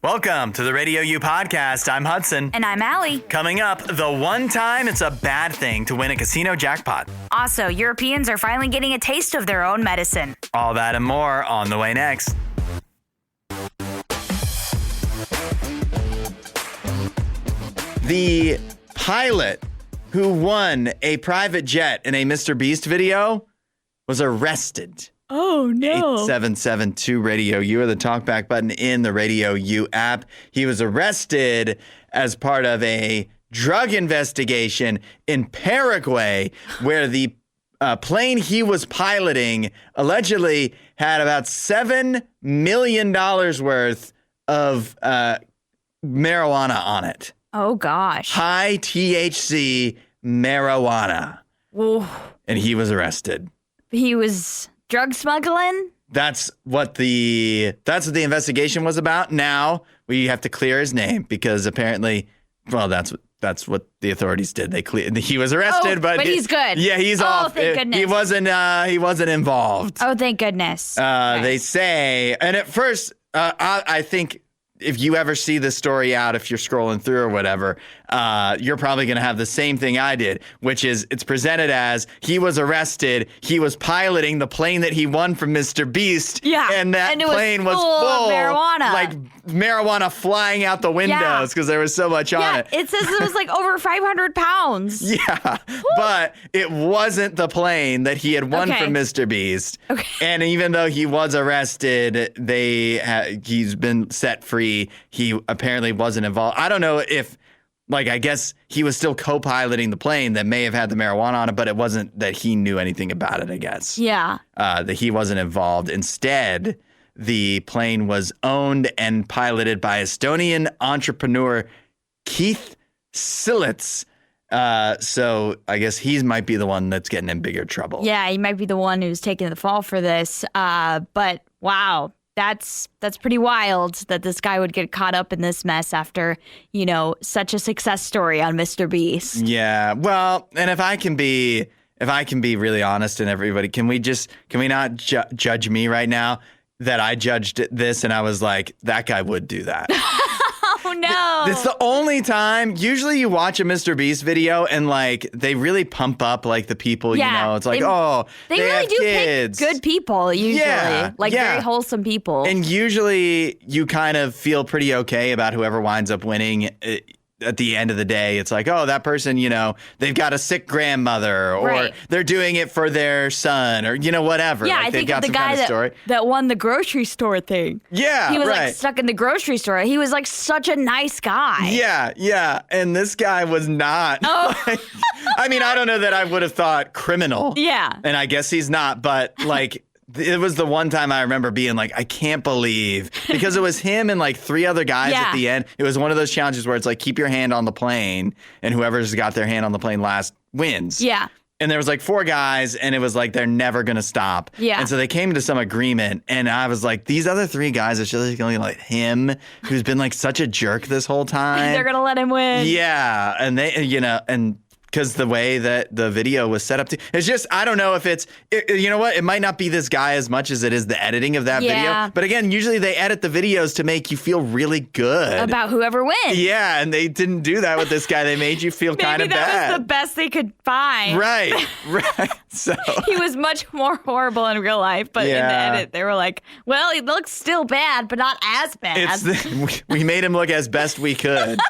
Welcome to the RadioU Podcast. I'm Hudson. And I'm Allie. Coming up, the one time it's a bad thing to win a casino jackpot. Also, Europeans are finally getting a taste of their own medicine. All that and more on the way next. The pilot who won a private jet in a MrBeast video was arrested. Oh, no. 8772 Radio U or the talkback button in the RadioU app. He was arrested as part of a drug investigation in Paraguay where the plane he was piloting allegedly had about $7 million worth of marijuana on it. Oh, gosh. High THC marijuana. Ooh. And he was arrested. He was drug smuggling? That's what the investigation was about. Now we have to clear his name because apparently, well, that's what the authorities did. He was arrested, but he's good. Yeah, he's off. Thank goodness. He wasn't involved. Oh, thank goodness. Okay. They say, and at first, I think if you ever see this story out, if you're scrolling through or whatever, you're probably going to have the same thing I did, which is it's presented as he was arrested. He was piloting the plane that he won from MrBeast. Yeah. And that plane was full of marijuana. Like marijuana flying out the windows because there was so much on it. It says it was like over 500 pounds. Yeah. Woo. But it wasn't the plane that he had won from MrBeast. Okay. And even though he was arrested, he's been set free. He apparently wasn't involved. I don't know if, I guess he was still co-piloting the plane that may have had the marijuana on it, but it wasn't that he knew anything about it, I guess. Yeah. That he wasn't involved. Instead, the plane was owned and piloted by Estonian entrepreneur Keith Silitz. So I guess he might be the one that's getting in bigger trouble. Yeah, he might be the one who's taking the fall for this. But wow. That's pretty wild that this guy would get caught up in this mess after, such a success story on MrBeast. Yeah. Well, and if I can be really honest and everybody, can we not judge me right now that I judged this and I was like, that guy would do that. Oh, no. It's the only time. Usually you watch a MrBeast video and they really pump up the people, it's like, they really have do kids. Pick good people usually. Yeah, very wholesome people. And usually you kind of feel pretty okay about whoever winds up winning. At the end of the day, it's like, oh, that person, they've got a sick grandmother or they're doing it for their son or, whatever. Yeah, I think of the guy that won the grocery store thing. Yeah, he was stuck in the grocery store. He was such a nice guy. Yeah. And this guy was not. Oh. I mean, I don't know that I would have thought criminal. Yeah. And I guess he's not, but it was the one time I remember being like, I can't believe, because it was him and three other guys at the end. It was one of those challenges where it's keep your hand on the plane and whoever's got their hand on the plane last wins. Yeah. And there was 4 guys and it was they're never going to stop. Yeah. And so they came to some agreement and I was like, these other 3 guys, it's just going to be him who's been such a jerk this whole time. They're going to let him win. Yeah. And they, and because the way that the video was set up, it's just, I don't know if you know what? It might not be this guy as much as it is the editing of that video. But again, usually they edit the videos to make you feel really good about whoever wins. Yeah, and they didn't do that with this guy. They made you feel kind of bad. Maybe that was the best they could find. Right. So he was much more horrible in real life, but in the edit, they were like, well, he looks still bad, but not as bad. We made him look as best we could.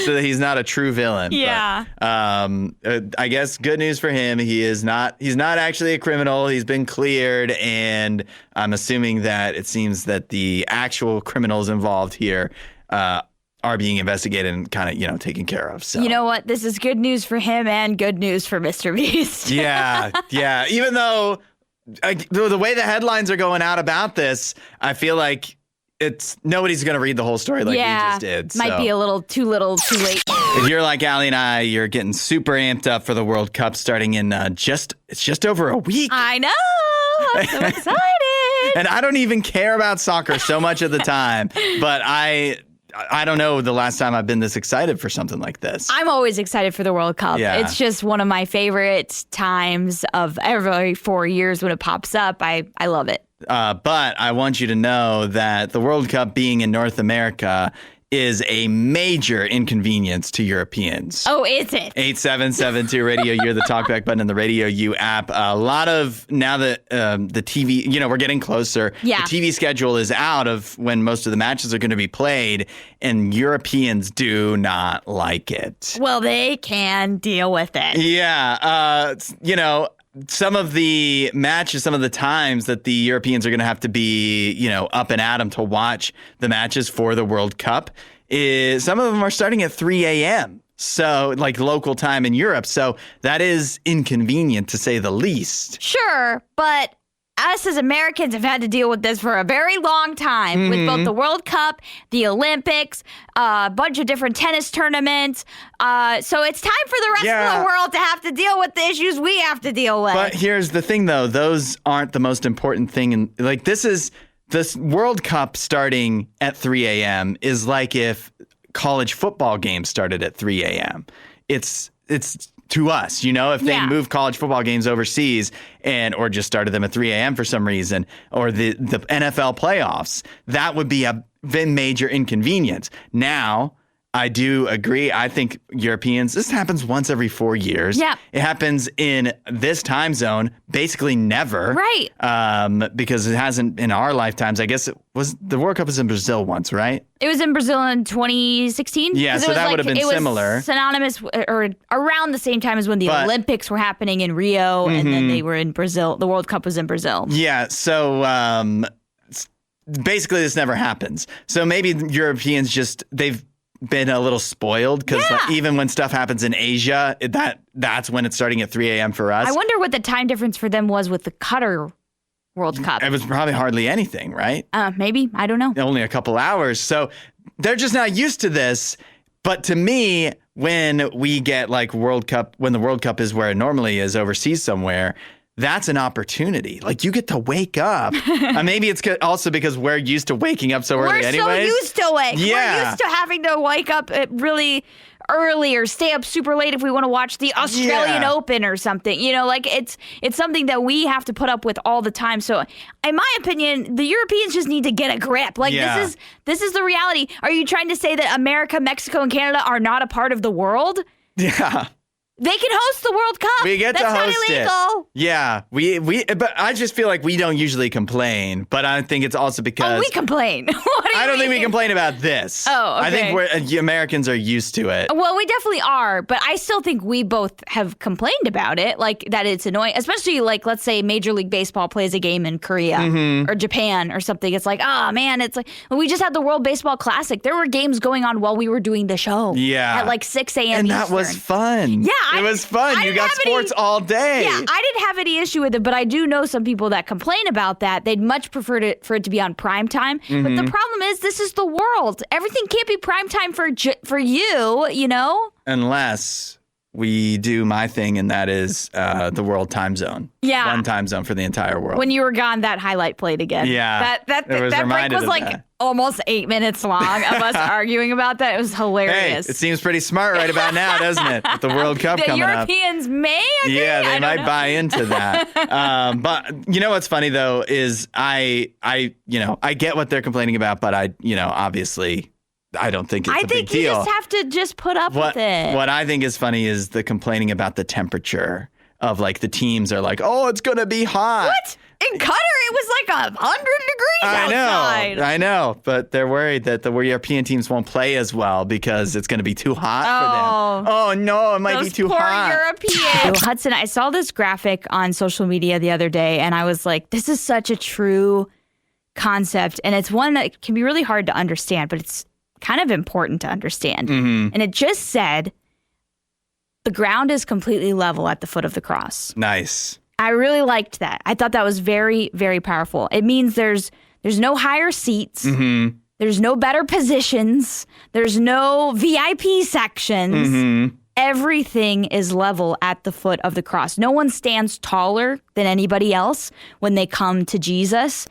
So that he's not a true villain. Yeah. But, I guess good news for him. He's not actually a criminal. He's been cleared. And I'm assuming that it seems that the actual criminals involved here are being investigated and kind of, taken care of. So, you know what? This is good news for him and good news for MrBeast. Yeah. Even though the way the headlines are going out about this, I feel like nobody's going to read the whole story we just did. Might be a little too late. If you're like Allie and I, you're getting super amped up for the World Cup starting in it's just over a week. I know. I'm so excited. And I don't even care about soccer so much of the time, but I don't know the last time I've been this excited for something like this. I'm always excited for the World Cup. Yeah. It's just one of my favorite times of every 4 years when it pops up. I love it. But I want you to know that the World Cup being in North America is a major inconvenience to Europeans. Oh, is it? 8772 Radio U, the talkback button in the Radio U app. A lot of, now that the TV, we're getting closer. Yeah. The TV schedule is out of when most of the matches are going to be played, and Europeans do not like it. Well, they can deal with it. Yeah. Some of the matches, some of the times that the Europeans are going to have to be, up and at 'em to watch the matches for the World Cup, some of them are starting at 3 a.m. So, like local time in Europe. So that is inconvenient to say the least. Sure, but us as Americans have had to deal with this for a very long time with both the World Cup, the Olympics, a bunch of different tennis tournaments. So it's time for the rest of the world to have to deal with the issues we have to deal with. But here's the thing, though. Those aren't the most important thing. This World Cup starting at 3 a.m. is like if college football games started at 3 a.m. It's to us, if they move college football games overseas or just started them at 3 a.m. for some reason, or the NFL playoffs, that would be a major inconvenience. Now, I do agree. I think Europeans, this happens once every 4 years. Yeah. It happens in this time zone basically never. Right. Because it hasn't in our lifetimes. I guess the World Cup was in Brazil once, right? It was in Brazil in 2016. Yeah, so that would have been similar. It was synonymous or around the same time as when the Olympics were happening in Rio, and then they were in Brazil. The World Cup was in Brazil. Yeah, so basically this never happens. So maybe Europeans they've been a little spoiled because even when stuff happens in Asia, that's when it's starting at 3 a.m. for us. I wonder what the time difference for them was with the Qatar World Cup. It was probably hardly anything, right? Maybe. I don't know. Only a couple hours. So they're just not used to this. But to me, when we get when the World Cup is where it normally is overseas somewhere, that's an opportunity. Like, you get to wake up. Maybe it's also because we're used to waking up so early anyways. We're so used to it. Yeah. We're used to having to wake up really early or stay up super late if we want to watch the Australian Open or something. It's something that we have to put up with all the time. So, in my opinion, the Europeans just need to get a grip. This is the reality. Are you trying to say that America, Mexico, and Canada are not a part of the world? Yeah. They can host the World Cup. We get That's to host not illegal. it. Yeah, but I just feel like we don't usually complain. But I think it's also because we complain. I don't think we complain about this. Oh, okay. I think Americans are used to it. Well, we definitely are, but I still think we both have complained about it, like that it's annoying, especially let's say Major League Baseball plays a game in Korea or Japan or something. It's like, man, it's like we just had the World Baseball Classic. There were games going on while we were doing the show. Yeah, at 6 a.m. and Eastern. that was fun. Yeah, it was fun. You got sports all day. Yeah, I didn't have any issue with it, but I do know some people that complain about that. They'd much prefer for it to be on prime time. But the problem is, this is the world. Everything can't be prime time for you, Unless we do my thing, and that is the world time zone. Yeah. One time zone for the entire world. When you were gone, that highlight played again. Yeah. That break was almost 8 minutes long of us arguing about that. It was hilarious. Hey, it seems pretty smart right about now, doesn't it? With the World Cup coming up. The Europeans may agree. Yeah, they might buy into that. But you know what's funny, though, is I get what they're complaining about, but obviously I don't think it's a big deal. I think you just have to just put up with it. What I think is funny is the complaining about the temperature of the teams are like, oh, it's going to be hot. What? In Qatar, it was 100 degrees outside. I know, but they're worried that the European teams won't play as well because it's going to be too hot for them. Oh, no, it might be too hot. Those poor Europeans. Hudson, I saw this graphic on social media the other day, and I was like, this is such a true concept, and it's one that can be really hard to understand, but it's kind of important to understand. And it just said, the ground is completely level at the foot of the cross. Nice. I really liked that. I thought that was very, very powerful. It means there's no higher seats. There's no better positions. There's no VIP sections. Everything is level at the foot of the cross. No one stands taller than anybody else when they come to Jesus.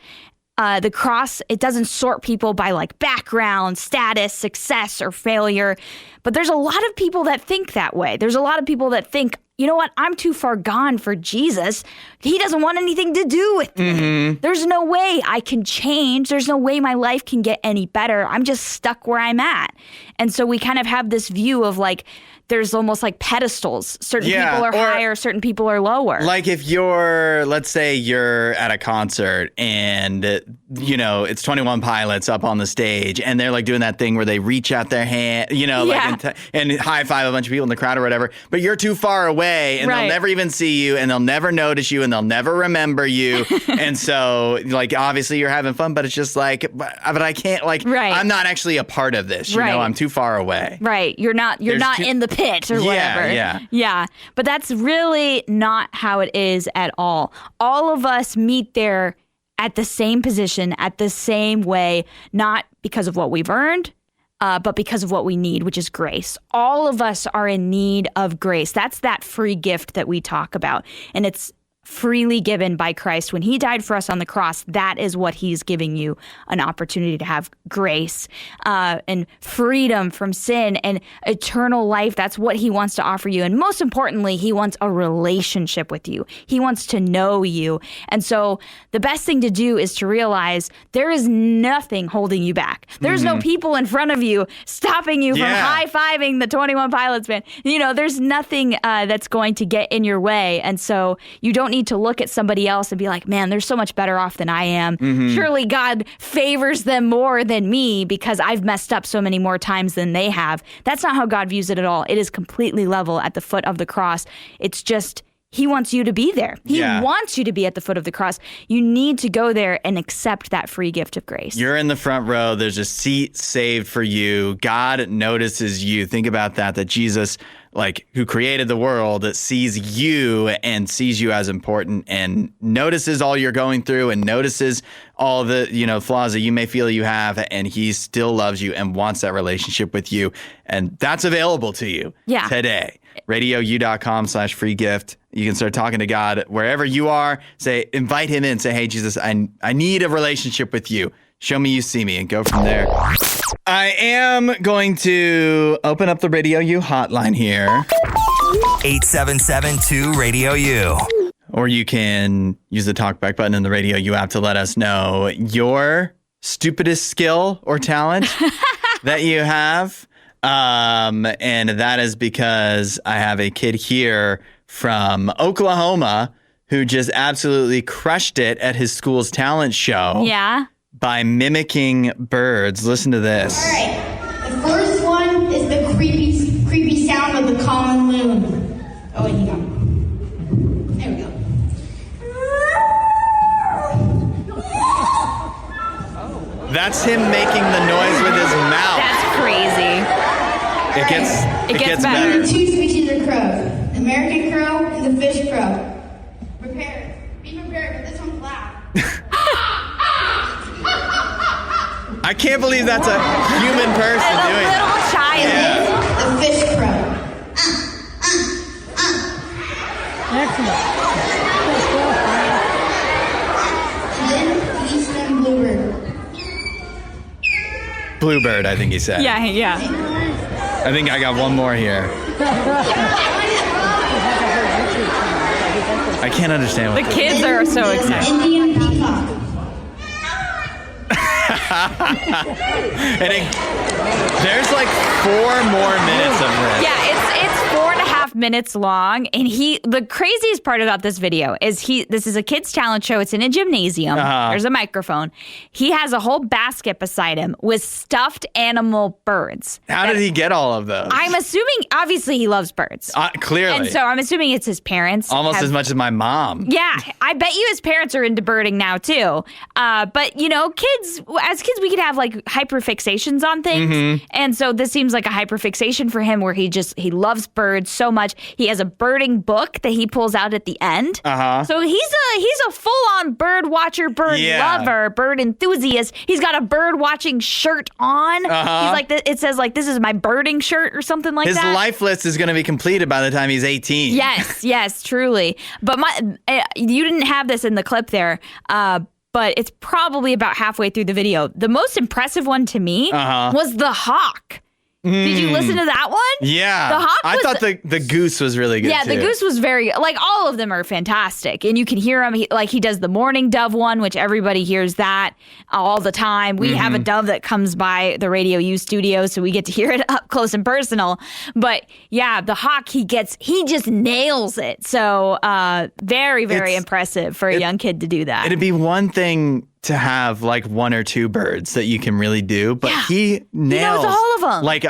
The cross, it doesn't sort people by like background, status, success, or failure. But there's a lot of people that think that way. There's a lot of people that think, you know what? I'm too far gone for Jesus. He doesn't want anything to do with me. There's no way I can change. There's no way my life can get any better. I'm just stuck where I'm at. And so we kind of have this view of like, there's almost like pedestals. Certain people are higher, certain people are lower. Like if let's say you're at a concert and, you know, it's 21 Pilots up on the stage and they're like doing that thing where they reach out their hand, you know, like and high five a bunch of people in the crowd or whatever, but you're too far away and they'll never even see you and they'll never notice you and they'll never remember you. And so like, obviously you're having fun, but it's just like, but I can't like, I'm not actually a part of this, you know, I'm too far away. Right. You're not in the pit or whatever. Yeah. But that's really not how it is at all. All of us meet there at the same position, at the same way, not because of what we've earned, but because of what we need, which is grace. All of us are in need of grace. That's that free gift that we talk about. And it's freely given by Christ. When he died for us on the cross, that is what he's giving you, an opportunity to have grace and freedom from sin and eternal life. That's what he wants to offer you. And most importantly, he wants a relationship with you. He wants to know you. And so the best thing to do is to realize there is nothing holding you back. There's no people in front of you stopping you from high-fiving the 21 Pilots band. You know, there's nothing that's going to get in your way. And so you don't need to look at somebody else and be like, man, they're so much better off than I am. Surely God favors them more than me because I've messed up so many more times than they have. That's not how God views it at all. It is completely level at the foot of the cross. It's just, he wants you to be there. He wants you to be at the foot of the cross. You need to go there and accept that free gift of grace. You're in the front row. There's a seat saved for you. God notices you. Think about that Jesus, like, who created the world, sees you and sees you as important and notices all you're going through and notices all the, you know, flaws that you may feel you have, and he still loves you and wants that relationship with you. And that's available to you today. RadioU.com/free gift. You can start talking to God wherever you are. Invite him in. Say, hey, Jesus, I need a relationship with you. Show me you see me, and go from there. I am going to open up the Radio U hotline here. 877-2-RADIO-U. Or you can use the talkback button in the Radio U app to let us know your stupidest skill or talent that you have. And that is because I have a kid here from Oklahoma who just absolutely crushed it at his school's talent show. Yeah. By mimicking birds. Listen to this. All right. The first one is the creepy sound of the common loon. Oh, wait, there we go. That's him making the noise with his mouth. That's crazy. It gets better. Two species of crows: the American crow and the fish crow. Be prepared, but this one's loud. I can't believe that's a human person and doing a little that. child. Yeah. The fish crow. Excellent. And then the eastern bluebird. Bluebird, I think he said. Yeah. I think I got one more here. I can't understand what The kids are so excited. Indian peacock. And there's like 4 more minutes of this. Yeah, it's 4.5 minutes long, and the craziest part about this video is this is a kids' talent show. It's in a gymnasium. There's a microphone. He has a whole basket beside him with stuffed animal birds. How did he get all of those? I'm assuming, obviously, he loves birds. Clearly. And so I'm assuming it's his parents. Almost as much as my mom. Yeah, I bet you his parents are into birding now, too. But, you know, as kids, we can have, like, hyperfixations on things. And so this seems like a hyperfixation for him where he loves birds so much. He has a birding book that he pulls out at the end. So he's a full-on bird watcher, bird lover, bird enthusiast. He's got a bird watching shirt on. He's like, it says like, this is my birding shirt or something like that. His life list is going to be completed by the time he's 18. Yes, truly. But you didn't have this in the clip there. but it's probably about halfway through the video. The most impressive one to me was the hawk. Did you listen to that one? Yeah. The hawk I thought the goose was really good, yeah, too. the goose was very, like, all of them are fantastic. And you can hear him, he does the morning dove one, which everybody hears that all the time. We have a dove that comes by the RadioU studio, so we get to hear it up close and personal. But yeah, the hawk, he just nails it. So very, very impressive for a young kid to do that. It'd be one thing to have like one or two birds that you can really do, but he nails all of them. Like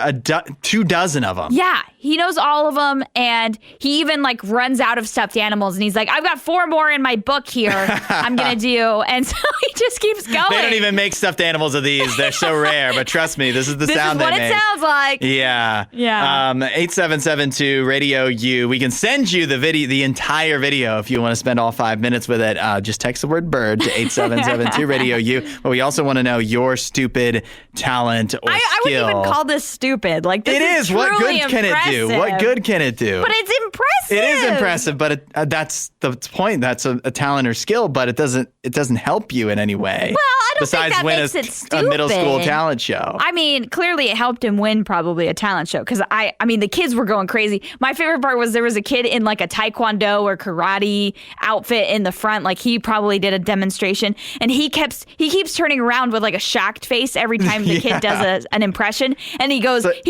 2 dozen of them. Yeah, he knows all of them, and he even like runs out of stuffed animals, and he's like, I've got 4 more in my book here I'm gonna do, and so he just keeps going. They don't even make stuffed animals of these. They're so rare, but trust me, this is the sound they make. This is what it sounds like. Yeah. 8772 Radio U. We can send you the entire video if you want to spend all 5 minutes with it. Just text the word bird to 8772 Radio U. But we also want to know your stupid talent or skill. I wouldn't even call this stupid. Like, this is What good impressive. can it do? What good can it do? But it's impressive. It is impressive, but that's the point. That's a talent or skill, but it doesn't help you in any way. Well, I don't besides think that win makes it a middle school stupid. talent show. I mean, clearly it helped him win probably a talent show, because I mean, the kids were going crazy. My favorite part was there was a kid in like a taekwondo or karate outfit in the front, like he probably did a demonstration, and he keeps turning around with like a shocked face every time the kid does an impression, and he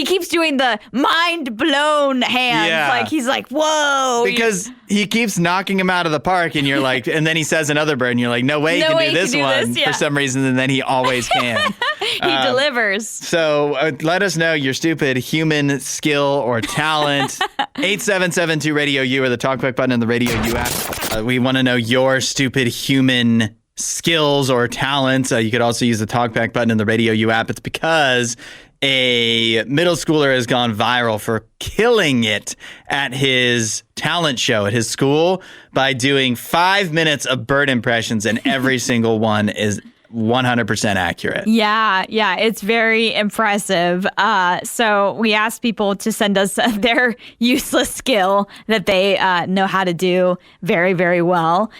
keeps doing the mind blown hands, like he's like, whoa, because he keeps knocking him out of the park, and you're like, and then he says another bird, and you're like, no way he can do this one for some reason, and then he always can. He delivers. So let us know your stupid human skill or talent. 8772 Radio U or the talkback button in the RadioU app. We want to know your stupid human skills or talents. You could also use the talkback button in the RadioU app. It's because a middle schooler has gone viral for killing it at his talent show at his school by doing 5 minutes of bird impressions, and every single one is 100% accurate. Yeah, it's very impressive. So we asked people to send us their useless skill that they know how to do very, very well.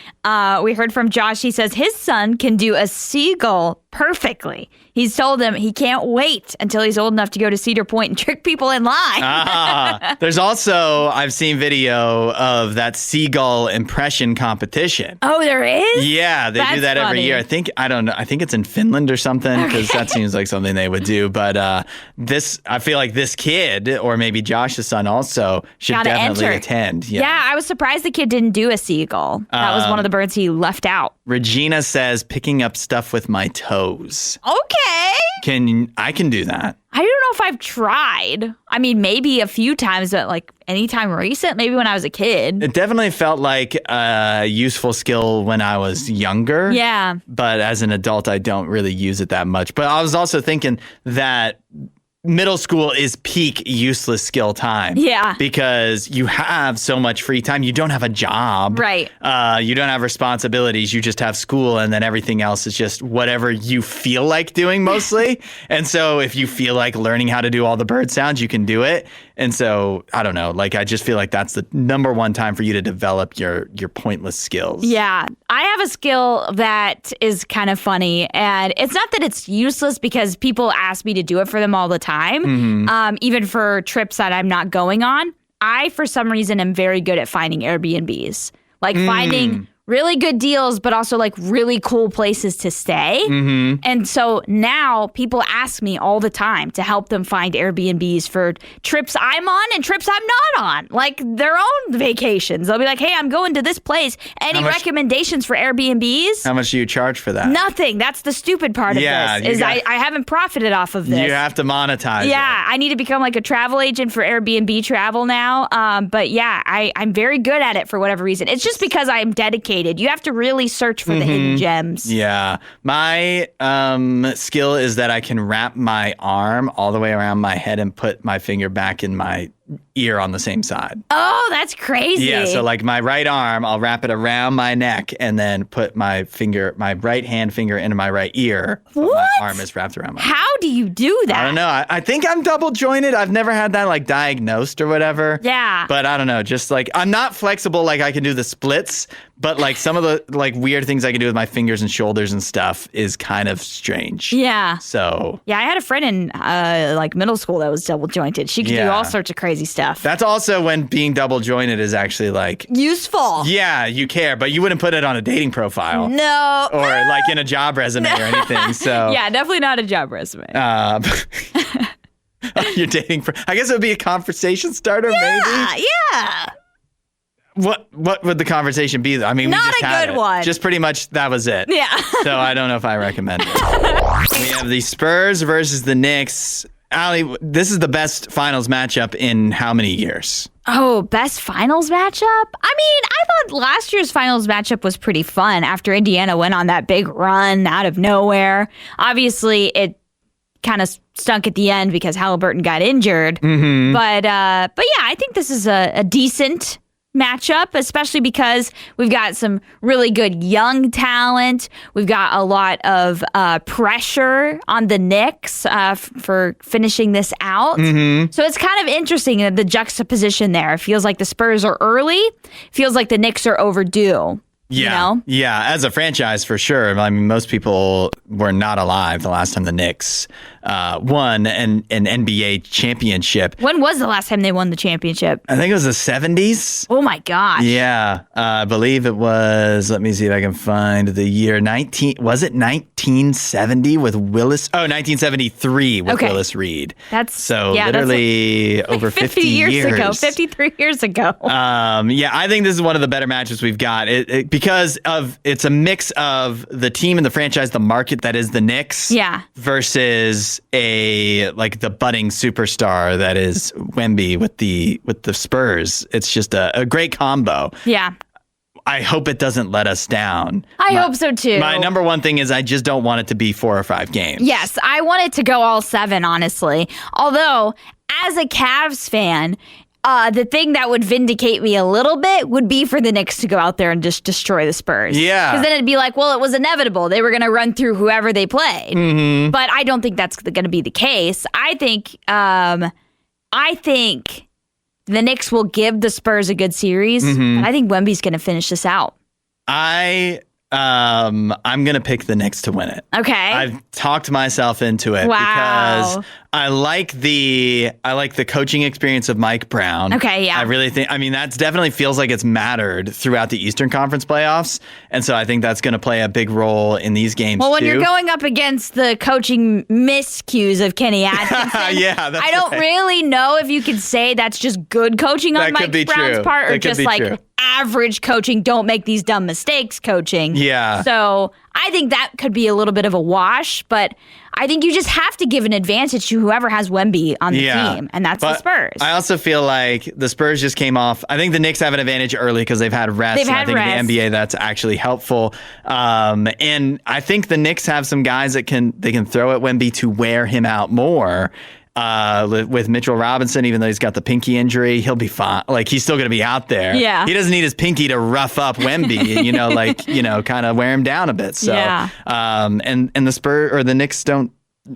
We heard from Josh. He says his son can do a seagull perfectly. He's told him he can't wait until he's old enough to go to Cedar Point and trick people in line. There's also, I've seen video of that seagull impression competition. Oh, there is? Yeah, they do that every year. I don't know. I think it's in Finland or something, because that seems like something they would do. But I feel like this kid, or maybe Josh's son also, should definitely attend. Yeah, I was surprised the kid didn't do a seagull. That was one of the birds he left out. Regina says, picking up stuff with my toes. Okay. I can do that. I don't know if I've tried. I mean, maybe a few times, but like anytime recent, maybe when I was a kid. It definitely felt like a useful skill when I was younger. Yeah. But as an adult, I don't really use it that much. But I was also thinking that middle school is peak useless skill time. Yeah. Because you have so much free time. You don't have a job. Right. You don't have responsibilities. You just have school, and then everything else is just whatever you feel like doing mostly. And so if you feel like learning how to do all the bird sounds, you can do it. And so, I don't know, like, I just feel like that's the number one time for you to develop your pointless skills. Yeah. I have a skill that is kind of funny, and it's not that it's useless, because people ask me to do it for them all the time, even for trips that I'm not going on. I, for some reason, am very good at finding Airbnbs, like finding really good deals, but also like really cool places to stay. And so now people ask me all the time to help them find Airbnbs for trips I'm on and trips I'm not on, like their own vacations. They'll be like, hey, I'm going to this place. Any recommendations for Airbnbs? How much do you charge for that? Nothing. That's the stupid part of this, is I haven't profited off of this. You have to monetize it. I need to become like a travel agent for Airbnb travel now. But yeah, I'm very good at it for whatever reason. It's just because I'm dedicated. You have to really search for the hidden gems. Yeah. My skill is that I can wrap my arm all the way around my head and put my finger back in my ear on the same side. Oh, that's crazy. Yeah, so like my right arm, I'll wrap it around my neck and then put my right hand finger into my right ear. What? My arm is wrapped around my How do you do that? I don't know. I think I'm double jointed. I've never had that like diagnosed or whatever. Yeah. But I don't know. Just like I'm not flexible like I can do the splits, but like some of the like weird things I can do with my fingers and shoulders and stuff is kind of strange. Yeah. So. Yeah, I had a friend in like middle school that was double jointed. She could do all sorts of crazy stuff. That's also when being double jointed is actually like useful. Yeah, you care, but you wouldn't put it on a dating profile. No. Or like in a job resume or anything. So yeah, definitely not a job resume. You're dating for, I guess it would be a conversation starter, maybe. Yeah. What would the conversation be? I mean, Not we just a had good it. one. Just pretty much that was it. Yeah. So I don't know if I recommend it. We have the Spurs versus the Knicks. Allie, this is the best finals matchup in how many years? Oh, best finals matchup? I mean, I thought last year's finals matchup was pretty fun after Indiana went on that big run out of nowhere. Obviously, it kind of stunk at the end because Halliburton got injured. Mm-hmm. But yeah, I think this is a decent matchup, especially because we've got some really good young talent. We've got a lot of pressure on the Knicks for finishing this out. Mm-hmm. So it's kind of interesting the juxtaposition there. It feels like the Spurs are early. Feels like the Knicks are overdue. Yeah. You know? Yeah, as a franchise, for sure. I mean, most people were not alive the last time the Knicks won an NBA championship. When was the last time they won the championship? I think it was the 70s. Oh, my gosh. Yeah, I believe it was, let me see if I can find the year, was it 1970 with Willis? Oh, 1973 with Willis Reed. That's literally that's over 50 years ago, 53 years ago. Yeah, I think this is one of the better matches we've got because it's a mix of the team and the franchise, the market that is the Knicks, versus the budding superstar that is Wemby with the Spurs. It's just a great combo. Yeah. I hope it doesn't let us down. I hope so too. My number one thing is I just don't want it to be 4 or 5 games. Yes, I want it to go all 7, honestly. Although, as a Cavs fan, the thing that would vindicate me a little bit would be for the Knicks to go out there and just destroy the Spurs. Yeah. Because then it'd be like, well, it was inevitable. They were going to run through whoever they played. Mm-hmm. But I don't think that's going to be the case. I think the Knicks will give the Spurs a good series. Mm-hmm. But I think Wemby's going to finish this out. I'm going to pick the Knicks to win it. Okay. I've talked myself into it because I like the coaching experience of Mike Brown. Okay, yeah. I really think, that definitely feels like it's mattered throughout the Eastern Conference playoffs. And so I think that's going to play a big role in these games, Well, when too. you're going up against the coaching miscues of Kenny Atkinson, I don't really know if you could say that's just good coaching on Mike Brown's part or just like average coaching, don't make these dumb mistakes coaching. Yeah. So I think that could be a little bit of a wash, but I think you just have to give an advantage to whoever has Wemby on the team, and that's the Spurs. I also feel like the Spurs just came off. I think the Knicks have an advantage early because they've had rest. I think in the NBA that's actually helpful. And I think the Knicks have some guys that they can throw at Wemby to wear him out more. With Mitchell Robinson, even though he's got the pinky injury, he'll be fine. Like, he's still going to be out there. Yeah. He doesn't need his pinky to rough up Wemby and, kind of wear him down a bit. So, and the Spurs or the Knicks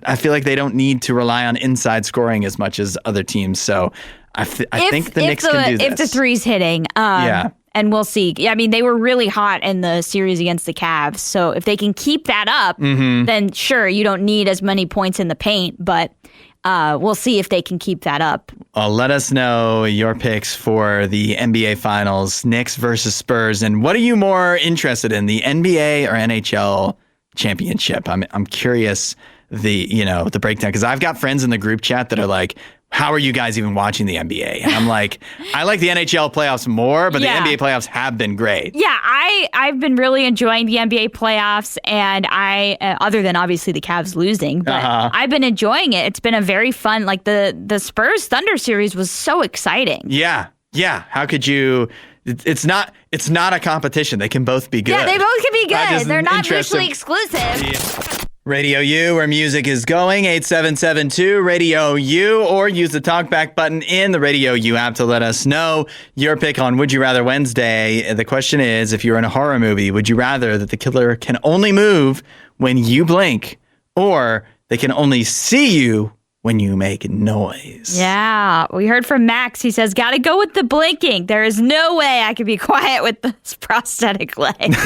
I feel like they don't need to rely on inside scoring as much as other teams. So I think the Knicks can do this. If the three's hitting. And we'll see. I mean, they were really hot in the series against the Cavs. So if they can keep that up, then sure, you don't need as many points in the paint. But we'll see if they can keep that up. Let us know your picks for the NBA Finals, Knicks versus Spurs. And what are you more interested in, the NBA or NHL championship? I'm curious the breakdown, because I've got friends in the group chat that are like, how are you guys even watching the NBA? And I'm like, I like the NHL playoffs more, but the NBA playoffs have been great. Yeah, I've been really enjoying the NBA playoffs, and other than obviously the Cavs losing, but I've been enjoying it. It's been a very fun, like the Spurs Thunder series was so exciting. Yeah. How could you? It's not a competition. They can both be good. Yeah, they both can be good. They're not mutually exclusive. Yeah. Radio U, where music is going, 8772 Radio U, or use the talkback button in the Radio U app to let us know your pick on Would You Rather Wednesday. The question is, if you're in a horror movie, would you rather that the killer can only move when you blink, or they can only see you when you make noise? Yeah, we heard from Max. He says, gotta go with the blinking. There is no way I could be quiet with this prosthetic leg.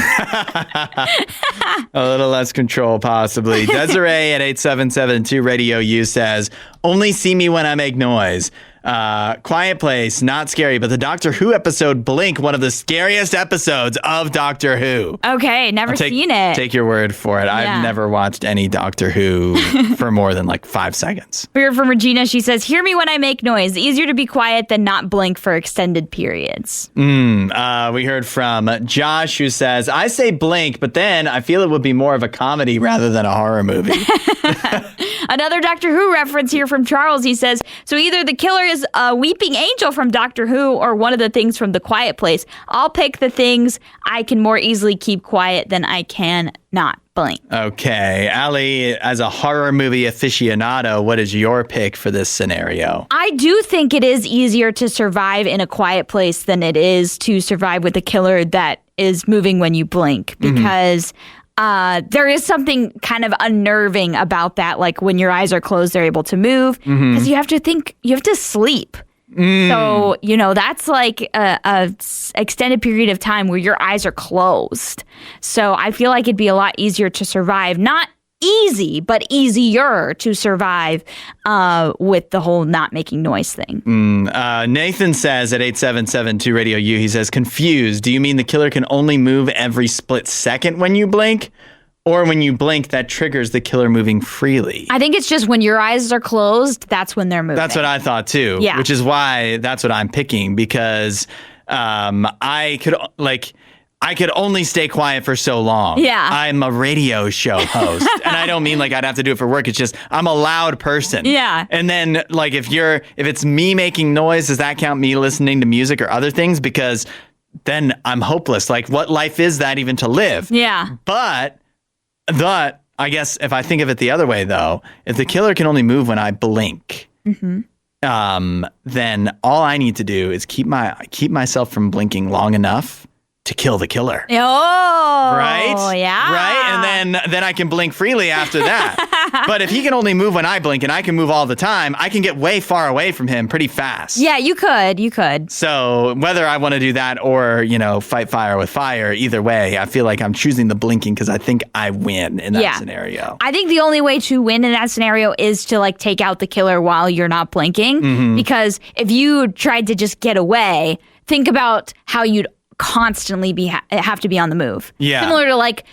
A little less control, possibly. Desiree at 8772 Radio U says, only see me when I make noise. Quiet Place, not scary, but the Doctor Who episode Blink, one of the scariest episodes of Doctor Who. Okay, never seen it. Take your word for it. I've never watched any Doctor Who for more than like 5 seconds. We heard from Regina. She says, hear me when I make noise. Easier to be quiet than not blink for extended periods. We heard from Josh, who says, I say blink, but then I feel it would be more of a comedy rather than a horror movie. Another Doctor Who reference here from Charles. He says, so either the killer is a weeping angel from Doctor Who or one of the things from The Quiet Place. I'll pick the things I can more easily keep quiet than I can not blink. Okay. Allie, as a horror movie aficionado, what is your pick for this scenario? I do think it is easier to survive in a quiet place than it is to survive with a killer that is moving when you blink, because there is something kind of unnerving about that. Like when your eyes are closed, they're able to move because you have to think, you have to sleep. So, that's like a extended period of time where your eyes are closed. So I feel like it'd be a lot easier to survive. Not easy, but easier to survive with the whole not making noise thing. Nathan says at 8772 Radio U, he says, confused. Do you mean the killer can only move every split second when you blink? Or when you blink, that triggers the killer moving freely? I think it's just when your eyes are closed, that's when they're moving. That's what I thought too. Yeah. Which is why that's what I'm picking, because I could only stay quiet for so long. Yeah. I'm a radio show host. And I don't mean like I'd have to do it for work. It's just I'm a loud person. Yeah. And then like if it's me making noise, does that count me listening to music or other things? Because then I'm hopeless. Like what life is that even to live? Yeah. But I guess if I think of it the other way though, if the killer can only move when I blink, then all I need to do is keep myself from blinking long enough to kill the killer. Oh, right? Yeah. Right? And then I can blink freely after that. But if he can only move when I blink and I can move all the time, I can get way far away from him pretty fast. Yeah, you could. So whether I want to do that or, fight fire with fire, either way, I feel like I'm choosing the blinking because I think I win in that scenario. I think the only way to win in that scenario is to like take out the killer while you're not blinking. Because if you tried to just get away, think about how you'd constantly have to be on the move. Yeah. Similar to like,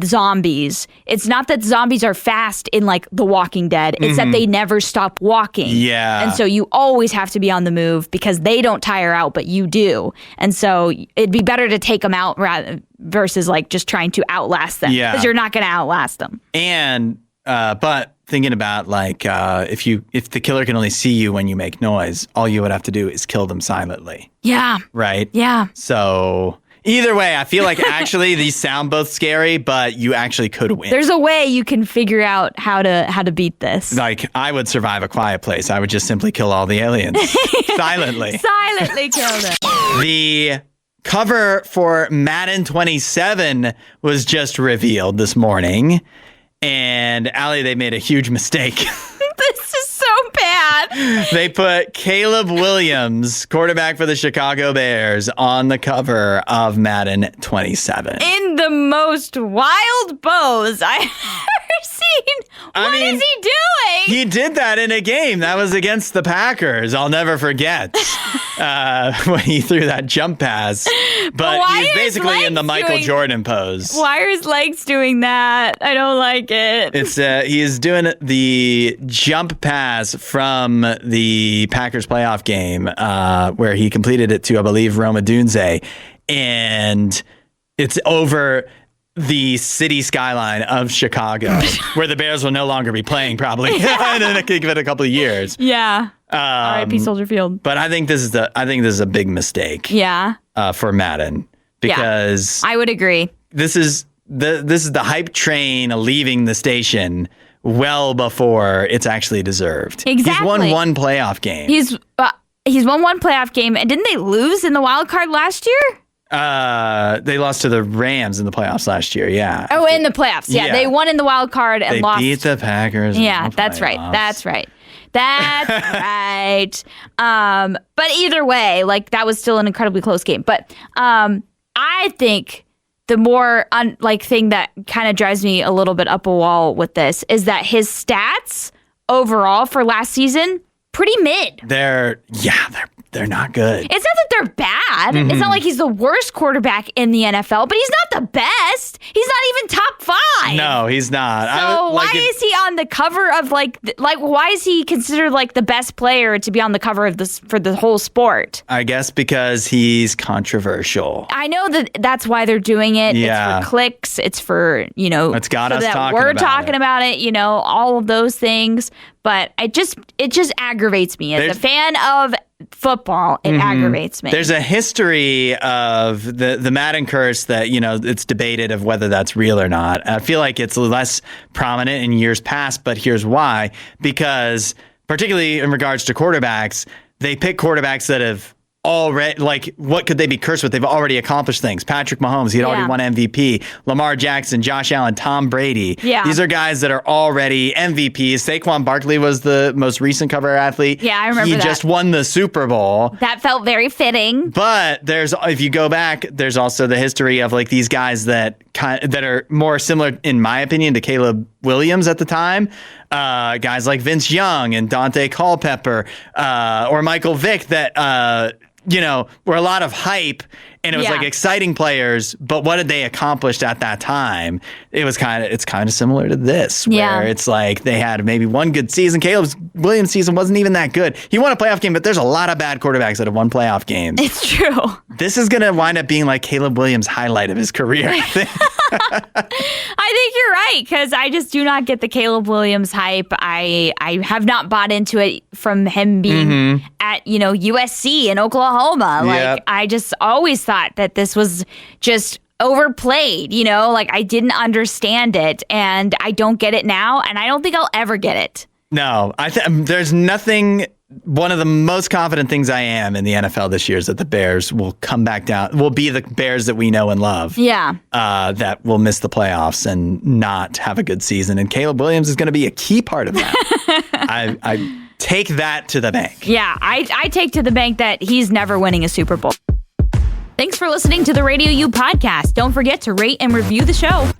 zombies. It's not that zombies are fast in like The Walking Dead. It's that they never stop walking. Yeah. And so you always have to be on the move because they don't tire out, but you do. And so it'd be better to take them out versus like just trying to outlast them. Yeah. Because you're not going to outlast them. And, but thinking about like, if the killer can only see you when you make noise, all you would have to do is kill them silently. Yeah. Right? Yeah. So either way, I feel like actually these sound both scary, but you actually could win. There's a way you can figure out how to beat this. Like I would survive a quiet place. I would just simply kill all the aliens silently. Silently kill them. The cover for Madden 27 was just revealed this morning. And Allie, they made a huge mistake. This is so bad. They put Caleb Williams, quarterback for the Chicago Bears, on the cover of Madden 27. In the most wild pose I've ever seen. What is he doing? He did that in a game. That was against the Packers. I'll never forget when he threw that jump pass. But he's basically in the Michael Jordan pose. Why are his legs doing that? I don't like it. It's he is doing the jump pass from the Packers playoff game where he completed it to, I believe, Roma Dunze. And it's over the city skyline of Chicago, where the Bears will no longer be playing, probably. And then give it a couple of years. Yeah. R.I.P. Soldier Field. But I think this is a big mistake. Yeah. For Madden, because I would agree. This is this is the hype train leaving the station well before it's actually deserved. Exactly. He's won one playoff game. He's won one playoff game, and didn't they lose in the wild card last year? They lost to the Rams in the playoffs last year. Yeah. Oh, in the playoffs. Yeah, they won in the wild card and lost. They beat the Packers. Yeah, that's right. That's right. But either way, like that was still an incredibly close game. But I think the more thing that kind of drives me a little bit up a wall with this is that his stats overall for last season pretty mid. They're not good. It's not that they're bad. Mm-hmm. It's not like he's the worst quarterback in the NFL, but he's not the best. He's not even top 5. No, he's not. So why is he on the cover of why is he considered like the best player to be on the cover of this for the whole sport? I guess because he's controversial. I know that's why they're doing it. Yeah. It's for clicks. It's for, it's got us talking we're about talking about it, all of those things. But it just aggravates me as a fan of football. It aggravates me. There's a history of the Madden curse that, it's debated of whether that's real or not. I feel like it's less prominent in years past, but here's why. Because particularly in regards to quarterbacks, they pick quarterbacks that have already, what could they be cursed with? They've already accomplished things. Patrick Mahomes, he had already won MVP. Lamar Jackson, Josh Allen, Tom Brady. Yeah. These are guys that are already MVPs. Saquon Barkley was the most recent cover athlete. Yeah, I remember that. He just won the Super Bowl. That felt very fitting. But if you go back, there's also the history of these guys that are more similar, in my opinion, to Caleb Williams at the time. Guys like Vince Young and Dante Culpepper or Michael Vick that were a lot of hype, and it was exciting players, but what did they accomplish at that time? It's kind of similar to this, where it's like they had maybe one good season. Caleb Williams' season wasn't even that good. He won a playoff game, but there's a lot of bad quarterbacks that have won playoff games. It's true. This is going to wind up being like Caleb Williams' highlight of his career, I think. I think you're right, because I just do not get the Caleb Williams hype. I have not bought into it from him being at USC in Oklahoma. Yep. I just always thought that this was just overplayed. I didn't understand it, and I don't get it now, and I don't think I'll ever get it. No, there's nothing. One of the most confident things I am in the NFL this year is that the Bears will come back down, will be the Bears that we know and love. Yeah. That will miss the playoffs and not have a good season. And Caleb Williams is going to be a key part of that. I take that to the bank. Yeah, I take to the bank that he's never winning a Super Bowl. Thanks for listening to the RadioU Podcast. Don't forget to rate and review the show.